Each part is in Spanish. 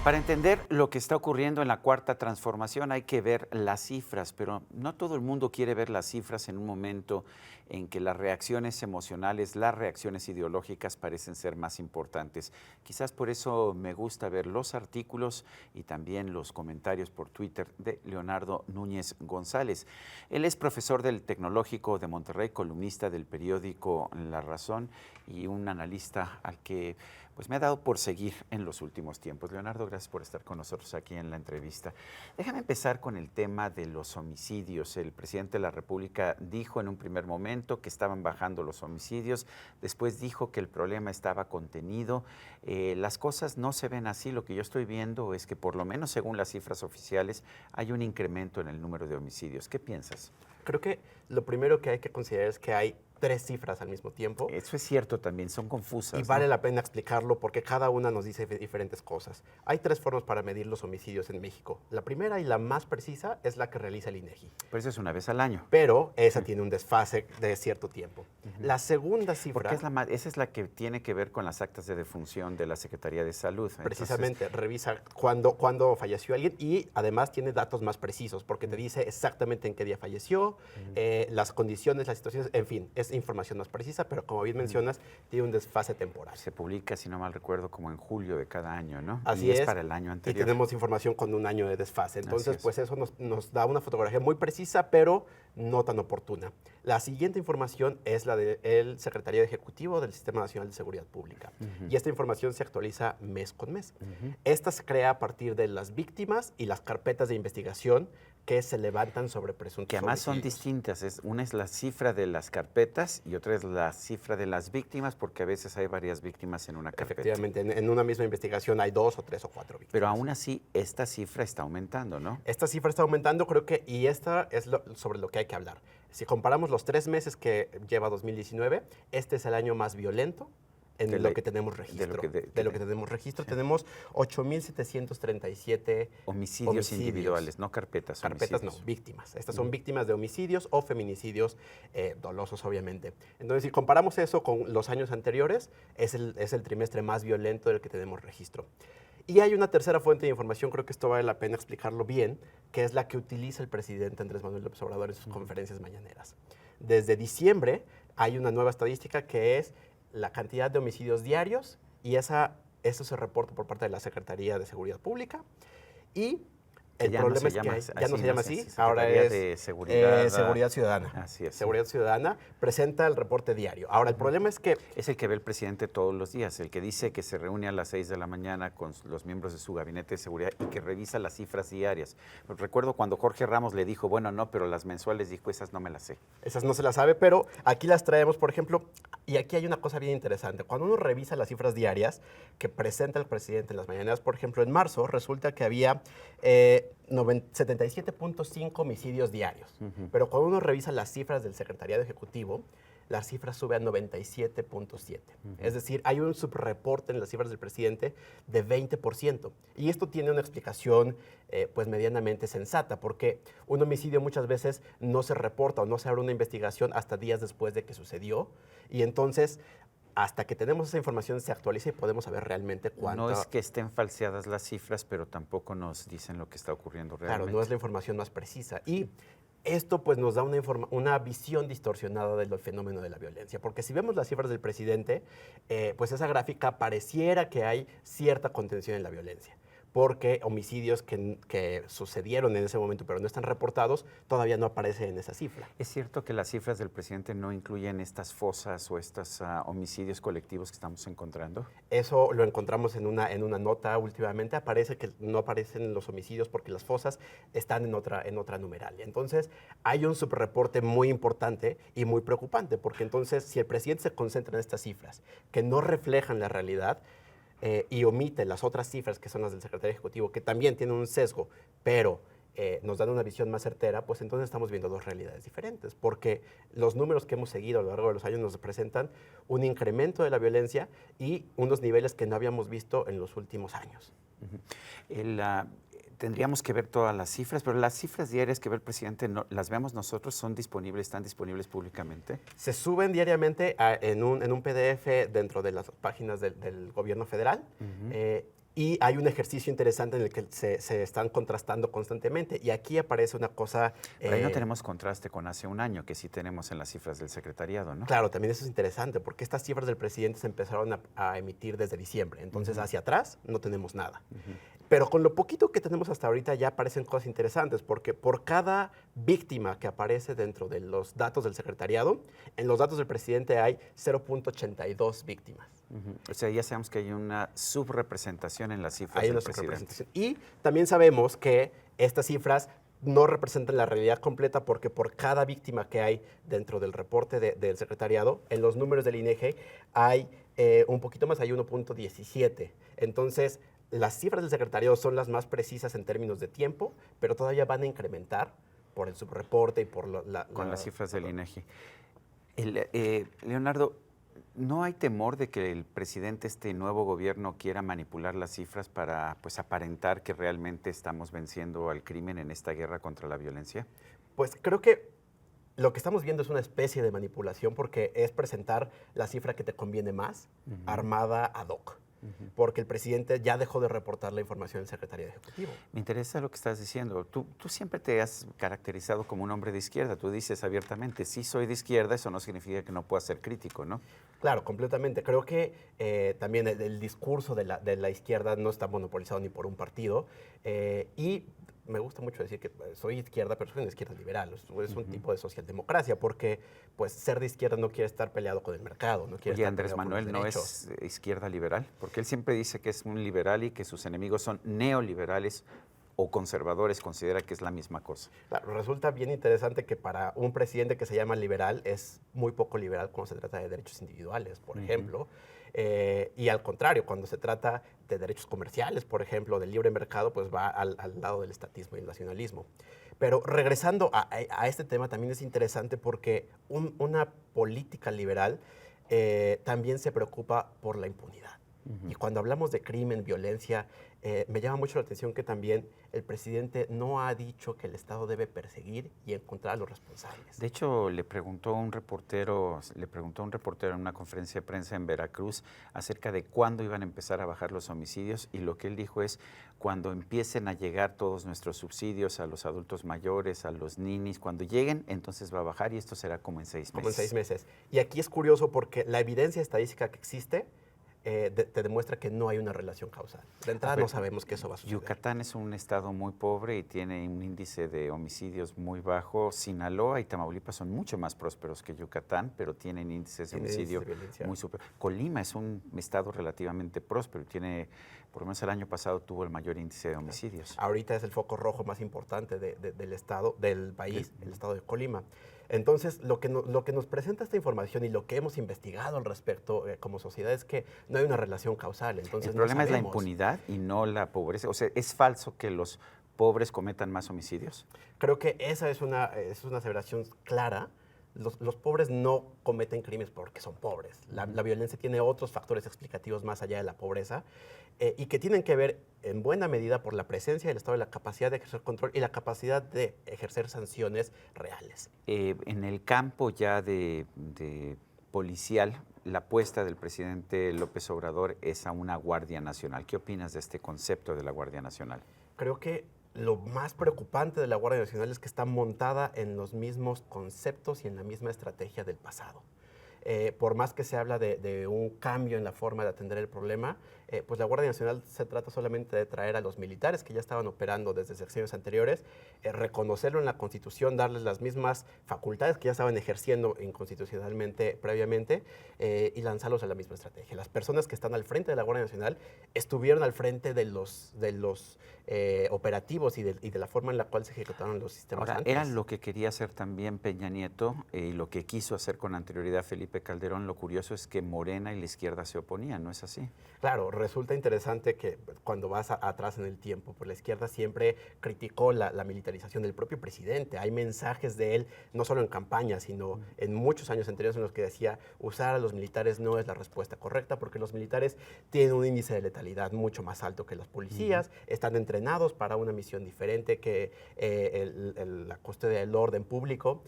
Para entender lo que está ocurriendo en la cuarta transformación hay que ver las cifras, pero no todo el mundo quiere ver las cifras en un momento en que las reacciones emocionales, las reacciones ideológicas parecen ser más importantes. Quizás por eso me gusta ver los artículos y también los comentarios por Twitter de Leonardo Núñez González. Él es profesor del Tecnológico de Monterrey, columnista del periódico La Razón y un analista al que pues me ha dado por seguir en los últimos tiempos. Leonardo, gracias por estar con nosotros aquí en la entrevista. Déjame empezar con el tema de los homicidios. El presidente de la República dijo en un primer momento que estaban bajando los homicidios, después dijo que el problema estaba contenido. Las cosas no se ven así. Lo que yo estoy viendo es que, por lo menos según las cifras oficiales, hay un incremento en el número de homicidios. ¿Qué piensas? Creo que lo primero que hay que considerar es que hay tres cifras al mismo tiempo. Eso es cierto también, son confusas. Y vale la pena explicarlo porque cada una nos dice diferentes cosas. Hay tres formas para medir los homicidios en México. La primera y la más precisa es la que realiza el INEGI. Pero eso es una vez al año. Pero esa tiene un desfase de cierto tiempo. La segunda cifra... Porque esa es la que tiene que ver con las actas de defunción de la Secretaría de Salud. Precisamente, revisa cuándo falleció alguien y además tiene datos más precisos porque te dice exactamente en qué día falleció, las condiciones, las situaciones, en fin, es información más precisa, pero como bien mencionas, tiene un desfase temporal. Se publica, si no mal recuerdo, como en julio de cada año, ¿no? Así y es es para el año anterior. Y tenemos información con un año de desfase. Entonces, pues eso nos da una fotografía muy precisa, pero no tan oportuna. La siguiente información es la del Secretariado Ejecutivo del Sistema Nacional de Seguridad Pública. Y esta información se actualiza mes con mes. Esta se crea a partir de las víctimas y las carpetas de investigación que se levantan sobre presuntos que además son homicidios. distintas. Una es la cifra de las carpetas y otra es la cifra de las víctimas, porque a veces hay varias víctimas en una carpeta. Efectivamente, en una misma investigación hay 2 o 3 o 4 víctimas. Pero aún así, esta cifra está aumentando, ¿no? Esta cifra está aumentando, creo que, y esta es sobre lo que hay que hablar. Si comparamos los 3 meses que lleva 2019, este es el año más violento en lo que tenemos registro. De lo que tenemos registro, tenemos 8,737 homicidios individuales, no carpetas. Carpetas no, víctimas. Estas son víctimas de homicidios o feminicidios dolosos, obviamente. Entonces, si comparamos eso con los años anteriores, es el trimestre más violento del que tenemos registro. Y hay una tercera fuente de información, creo que esto vale la pena explicarlo bien, que es la que utiliza el presidente Andrés Manuel López Obrador en sus conferencias mañaneras. Desde diciembre hay una nueva estadística que es la cantidad de homicidios diarios y eso se reporta por parte de la Secretaría de Seguridad Pública y el problema es que ya no se llama así, ahora es de Seguridad Ciudadana. Así es. Seguridad Ciudadana presenta el reporte diario. Ahora, el problema es que... Es el que ve el presidente todos los días, el que dice que se reúne a las 6 de la mañana con los miembros de su gabinete de seguridad y que revisa las cifras diarias. Pero recuerdo cuando Jorge Ramos le dijo, bueno, no, pero las mensuales, dijo, esas no me las sé. Esas no se las sabe, pero aquí las traemos, por ejemplo, y aquí hay una cosa bien interesante. Cuando uno revisa las cifras diarias que presenta el presidente en las mañanas, por ejemplo, en marzo resulta que había 77.5 homicidios diarios. Pero cuando uno revisa las cifras del Secretariado Ejecutivo, la cifra sube a 97.7. Es decir, hay un subreporte en las cifras del presidente de 20%. Y esto tiene una explicación pues medianamente sensata, porque un homicidio muchas veces no se reporta o no se abre una investigación hasta días después de que sucedió. Y entonces, hasta que tenemos esa información se actualiza y podemos saber realmente cuánto... No es que estén falseadas las cifras, pero tampoco nos dicen lo que está ocurriendo realmente. Claro, no es la información más precisa. Y esto pues nos da una visión distorsionada del fenómeno de la violencia, porque si vemos las cifras del presidente, pues esa gráfica pareciera que hay cierta contención en la violencia, porque homicidios que sucedieron en ese momento pero no están reportados todavía no aparecen en esa cifra. ¿Es cierto que las cifras del presidente no incluyen estas fosas o estos homicidios colectivos que estamos encontrando? Eso lo encontramos en una nota últimamente. Aparece que no aparecen los homicidios porque las fosas están en otra numeralia. Entonces, hay un subreporte muy importante y muy preocupante, porque entonces, si el presidente se concentra en estas cifras que no reflejan la realidad, y omite las otras cifras que son las del secretario ejecutivo, que también tienen un sesgo, pero nos dan una visión más certera, pues entonces estamos viendo dos realidades diferentes, porque los números que hemos seguido a lo largo de los años nos presentan un incremento de la violencia y unos niveles que no habíamos visto en los últimos años. Tendríamos que ver todas las cifras, pero las cifras diarias que ve el presidente, ¿las vemos nosotros? ¿Están disponibles públicamente? Se suben diariamente en un PDF dentro de las páginas del gobierno federal. Y hay un ejercicio interesante en el que se están contrastando constantemente. Y aquí aparece una cosa... Pero ahí no tenemos contraste con hace un año, que sí tenemos en las cifras del secretariado, ¿no? Claro, también eso es interesante, porque estas cifras del presidente se empezaron a emitir desde diciembre. Entonces, hacia atrás no tenemos nada. Pero con lo poquito que tenemos hasta ahorita ya aparecen cosas interesantes, porque por cada víctima que aparece dentro de los datos del secretariado, en los datos del presidente hay 0.82 víctimas. O sea, ya sabemos que hay una subrepresentación en las cifras Hay del una presidente. subrepresentación. Y también sabemos que estas cifras no representan la realidad completa porque por cada víctima que hay dentro del reporte del secretariado, en los números del INEGI hay un poquito más, hay 1.17. Entonces, las cifras del secretariado son las más precisas en términos de tiempo, pero todavía van a incrementar por el subreporte y por con las cifras del INEGI. Leonardo, ¿no hay temor de que el presidente, este nuevo gobierno, quiera manipular las cifras para pues, aparentar que realmente estamos venciendo al crimen en esta guerra contra la violencia? Pues creo que lo que estamos viendo es una especie de manipulación porque es presentar la cifra que te conviene más, armada ad hoc. Porque el presidente ya dejó de reportar la información del secretario ejecutivo. Me interesa lo que estás diciendo. Tú siempre te has caracterizado como un hombre de izquierda. Tú dices abiertamente, sí soy de izquierda, eso no significa que no pueda ser crítico, ¿no? Claro, completamente. Creo que también el discurso de la izquierda no está monopolizado ni por un partido. Y me gusta mucho decir que soy izquierda, pero soy una izquierda liberal. Es un tipo de socialdemocracia, porque pues ser de izquierda no quiere estar peleado con el mercado. No quiere Oye, estar Andrés peleado con Manuel los no derechos. es izquierda liberal, porque él siempre dice que es un liberal y que sus enemigos son neoliberales o conservadores, considera que es la misma cosa. Claro, resulta bien interesante que para un presidente que se llama liberal es muy poco liberal cuando se trata de derechos individuales, por ejemplo. Y al contrario, cuando se trata de derechos comerciales, por ejemplo, del libre mercado, pues va al lado del estatismo y el nacionalismo. Pero regresando a este tema, también es interesante porque una política liberal también se preocupa por la impunidad. Y cuando hablamos de crimen, violencia, me llama mucho la atención que también el presidente no ha dicho que el Estado debe perseguir y encontrar a los responsables. De hecho, le preguntó a un reportero en una conferencia de prensa en Veracruz acerca de cuándo iban a empezar a bajar los homicidios, y lo que él dijo es cuando empiecen a llegar todos nuestros subsidios a los adultos mayores, a los ninis, cuando lleguen, entonces va a bajar, y esto será como en 6 meses. Como en 6 meses. Y aquí es curioso porque la evidencia estadística que existe te demuestra que no hay una relación causal. De entrada no sabemos que eso va a suceder. Yucatán es un estado muy pobre y tiene un índice de homicidios muy bajo. Sinaloa y Tamaulipas son mucho más prósperos que Yucatán, pero tienen índices de homicidio muy superiores. Colima es un estado relativamente próspero y tiene, por lo menos el año pasado, tuvo el mayor índice de homicidios. Ahorita es el foco rojo más importante del estado, del país, el estado de Colima. Entonces, lo que nos presenta esta información y lo que hemos investigado al respecto como sociedad es que no hay una relación causal. Entonces, el problema es la impunidad y no la pobreza. O sea, ¿es falso que los pobres cometan más homicidios? Creo que esa es una aseveración clara. Los pobres no cometen crímenes porque son pobres. La violencia tiene otros factores explicativos más allá de la pobreza y que tienen que ver en buena medida por la presencia del Estado y la capacidad de ejercer control y la capacidad de ejercer sanciones reales. En el campo ya de policial, la apuesta del presidente López Obrador es a una Guardia Nacional. ¿Qué opinas de este concepto de la Guardia Nacional? Creo que lo más preocupante de la Guardia Nacional es que está montada en los mismos conceptos y en la misma estrategia del pasado. Por más que se habla de un cambio en la forma de atender el problema, pues la Guardia Nacional se trata solamente de traer a los militares que ya estaban operando desde sexenios anteriores, reconocerlo en la Constitución, darles las mismas facultades que ya estaban ejerciendo inconstitucionalmente previamente y lanzarlos a la misma estrategia. Las personas que están al frente de la Guardia Nacional estuvieron al frente de los operativos y de la forma en la cual se ejecutaron los sistemas Ahora, antes. era lo que quería hacer también Peña Nieto y lo que quiso hacer con anterioridad Felipe Calderón. Lo curioso es que Morena y la izquierda se oponían, ¿no es así? Claro, resulta interesante que cuando vas atrás en el tiempo, pues la izquierda siempre criticó la militarización del propio presidente. Hay mensajes de él, no solo en campaña, sino en muchos años anteriores en los que decía usar a los militares no es la respuesta correcta porque los militares tienen un índice de letalidad mucho más alto que los policías, están entrenados para una misión diferente que la custodia del orden público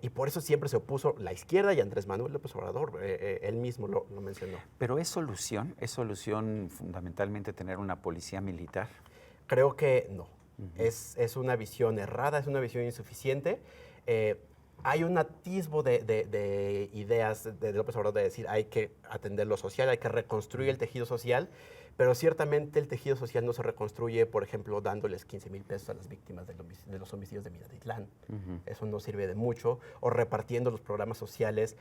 y por eso siempre se opuso la izquierda y Andrés Manuel López Obrador, él mismo lo mencionó. Pero ¿es solución solución fundamentalmente tener una policía militar? Creo que no. Es una visión errada, es una visión insuficiente. Hay un atisbo de ideas de López Obrador de decir hay que atender lo social, hay que reconstruir el tejido social, pero ciertamente el tejido social no se reconstruye, por ejemplo, dándoles 15,000 pesos a las víctimas de los homicidios de Minatitlán. Eso no sirve de mucho. O repartiendo los programas sociales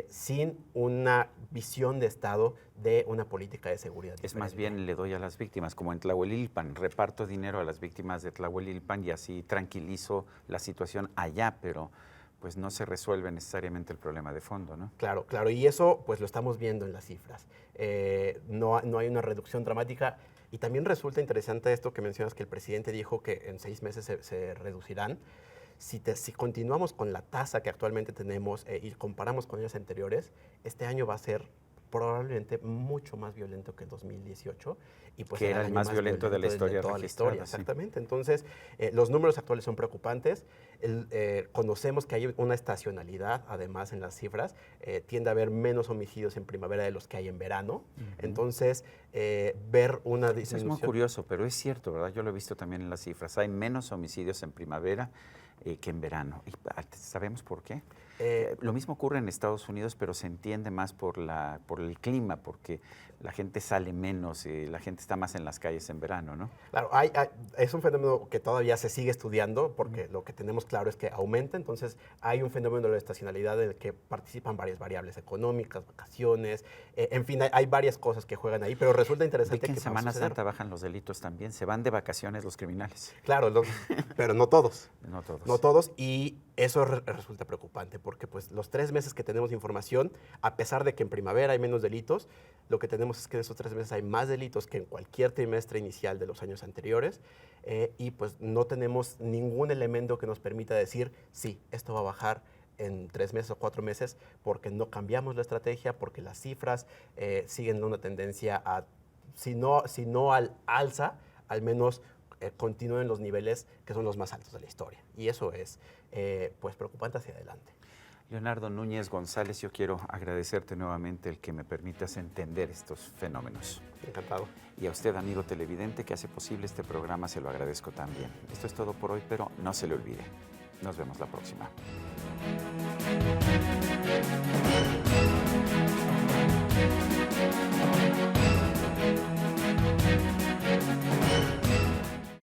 sin una visión de Estado de una política de seguridad. Es más bien le doy a las víctimas, como en Tlahuelilpan, reparto dinero a las víctimas de Tlahuelilpan y así tranquilizo la situación allá, pero pues no se resuelve necesariamente el problema de fondo, ¿no? Claro, claro, y eso pues lo estamos viendo en las cifras. No hay una reducción dramática y también resulta interesante esto que mencionas que el presidente dijo que en 6 meses se reducirán. Si continuamos con la tasa que actualmente tenemos y comparamos con años anteriores, este año va a ser probablemente mucho más violento que el 2018 y pues que era el más violento de la historia toda la historia, sí. exactamente. Entonces, los números actuales son preocupantes. Conocemos que hay una estacionalidad, además, en las cifras. Tiende a haber menos homicidios en primavera de los que hay en verano. Entonces, ver una disminución... Eso es muy curioso, pero es cierto, ¿verdad? Yo lo he visto también en las cifras. Hay menos homicidios en primavera que en verano. ¿Y sabemos por qué? Lo mismo ocurre en Estados Unidos, pero se entiende más por el clima, porque la gente sale menos, la gente está más en las calles en verano, ¿no? Claro, es un fenómeno que todavía se sigue estudiando, porque lo que tenemos claro es que aumenta, entonces hay un fenómeno de la estacionalidad en el que participan varias variables económicas, vacaciones, en fin, hay varias cosas que juegan ahí, pero resulta interesante que en Semana Santa bajan los delitos también, se van de vacaciones los criminales. Claro, pero no todos. No todos. No todos, y eso resulta preocupante, porque pues los 3 meses que tenemos información, a pesar de que en primavera hay menos delitos, lo que tenemos es que en esos 3 meses hay más delitos que en cualquier trimestre inicial de los años anteriores, y pues no tenemos ningún elemento que nos permita decir, sí, esto va a bajar en 3 meses o 4 meses, porque no cambiamos la estrategia, porque las cifras siguen una tendencia a, si no al alza, al menos continúen los niveles que son los más altos de la historia. Y eso es pues preocupante hacia adelante. Leonardo Núñez González, yo quiero agradecerte nuevamente el que me permitas entender estos fenómenos. Encantado. Y a usted, amigo televidente, que hace posible este programa, se lo agradezco también. Esto es todo por hoy, pero no se le olvide. Nos vemos la próxima.